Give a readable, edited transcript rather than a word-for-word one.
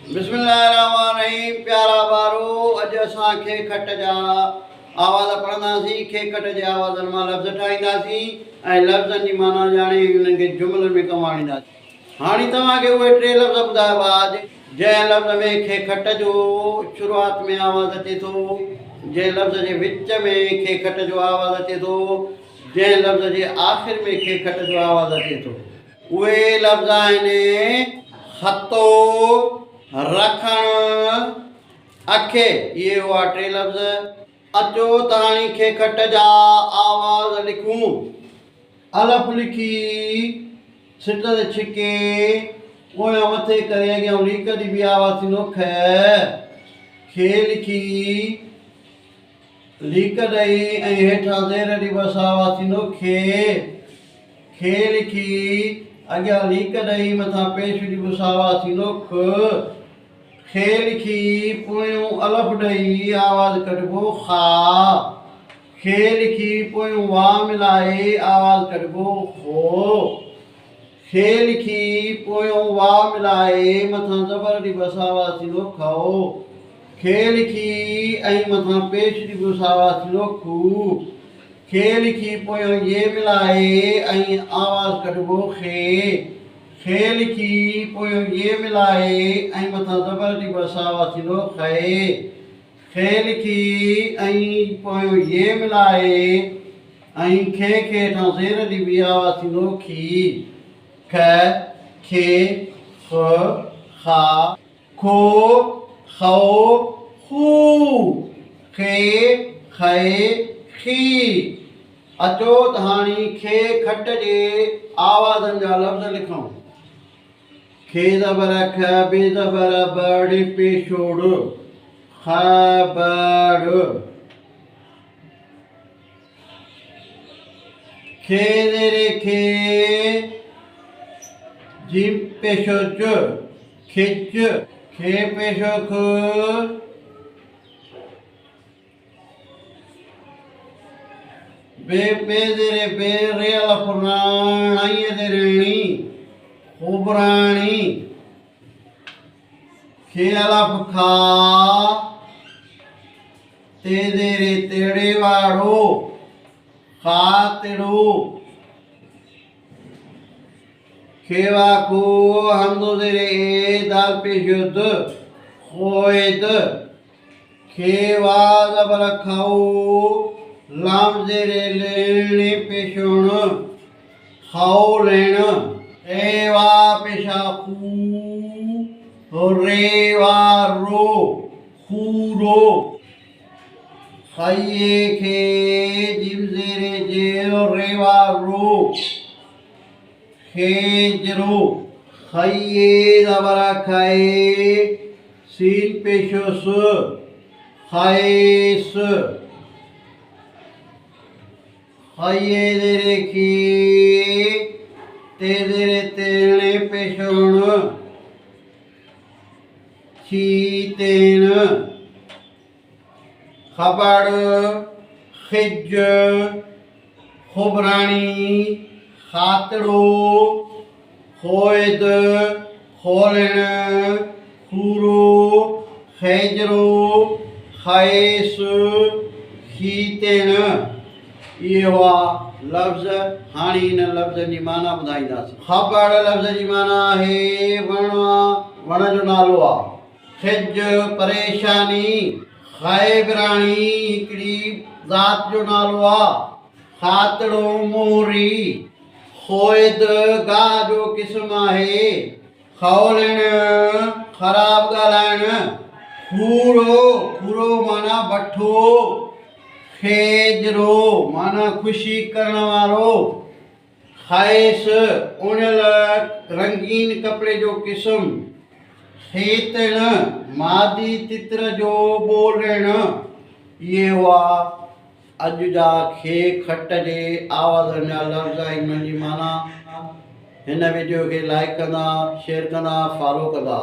बिस्मिल्लाहिर्रहमानिर्रहीम। प्यारा बारो, अज असांखे खट जा आवाज़ पढ़ंदासीं। खे खट जे आवाज़नि मां लफ़्ज़ ठाहींदासीं ऐं लफ़्ज़नि जी माना ॼाणे उन्हनि खे जुमलनि में कमु आणींदासीं। हाणे तव्हांखे उहे 3 लफ़्ज़ ॿुधाइबा जंहिं लफ़्ज़ में खे खट जो शुरूआत में आवाज़ अचे थो, जंहिं लफ़्ज़ जे विच में खे खट जो आवाज़ अचे थो, जंहिं लफ़्ज़ जे आख़िर में खे खट जो आवाज़ अचे थो। उहे लफ़्ज़ आहिनि हथो, रखण, अखे। इहे हुआ 3 लफ़्ज़। अचो त हाणे खे खट जा आवाज़ लिखूं। अलफ लिखी, सिट ते छिके, पोयां मथे करे अॻियां लीक जी बि आवाज़ थींदो ख। खे लिखी, लीक ॾेई ऐं हेठां ज़ेर जी बस आवाज़ थींदो खे। खे लिखी, अॻियां लीक ॾेई मथां पेश जी बस आवाज़ थींदो ख। खे लिखी, पोयों अलफ ॾेई आवाज़ कढिबो खा। खे लिखी, पोयों वाह मिलाए आवाज़ कढिबो हो। खे लिखी, पोयों वाह मिलाए मथां ज़बर जी बस आवाज़ थींदो खओ। खे लिखी ऐं मथां पेश जी बस आवाज़ थींदो खू। खे लिखी, पोयों ये मिलाए ऐं आवाज़ कढिबो खे। खे लिखी, पोयों ये मिलाए ऐं मथां ज़बर जी बस आवाज़ थींदो खे। खे लिखी ऐं पोयों ये मिलाए ऐं खे हेठां ज़ेर जी बि आवाज़ थींदो खी। ख, खे, ख, खा, खो, खो, खू, खे, खे, खी। अचो त हाणे खे खट जे आवाज़नि जा लफ़्ज़ लिखूं। खे ज़बर ख, बे ज़बर बड़, पेशोड़, खबर। खे ज़ेरे खे, जीम पेशो च, खिच। खे पेशो ख, बे ज़ेरे बे, रे अलफ राणी ज़ेरेणी, खुबराणी। खे अलफ खा, ते ज़ेरे तेड़े वारो, खातिड़ो। खे वाको, हमदो ज़ेरे ए, दाल पेशो द, खोएद। खे वा ज़बर खाओ, लाम ज़ेरे लेणे पेशोण, खाओ लेण। ए वा पेशा खू, रे वा रो, खूरो। खाइए खे, जिम ज़ेरे जेरो, रे वा रो, खेजरो। खाइए ज़बर खाए, सीन पेशो स, खाएस। खाइए ज़ेरे खी, ते ज़ेरे तेणे पेशोण, खीतेण। खबड़, खिज, खुबराणी, खातड़ो, खोएद, खोलण, खूरो, खेजरो, खाएस, खीतेण। इहे हुआ लफ़्ज़। हाणे इन लफ़्ज़ जी माना ॿुधाईंदासीं। खबड़ लफ़्ज़ जी माना आहे वण जो नालो आहे। खिज परेशानी, ख़ैबराणी हिकिड़ी ज़ात जो नालो आहे। खातड़ो मोहरी, खोएद गाह जो क़िस्म आहे। खौलण ख़राब ॻाल्हाइण। खूरो माना भठो। खेजरो माना ख़ुशी करण वारो। खाएस उणियल रंगीन कपिड़े जो क़िस्म। खेतण मादी तित्र जो ॿोलण। इहे हुआ अॼु जा खे खट जे आवाज़नि जा लफ़्ज़। इन्हनि जी माना। हिन वीडियो खे लाइक कंदा, शेयर कंदा, फॉलो कंदा।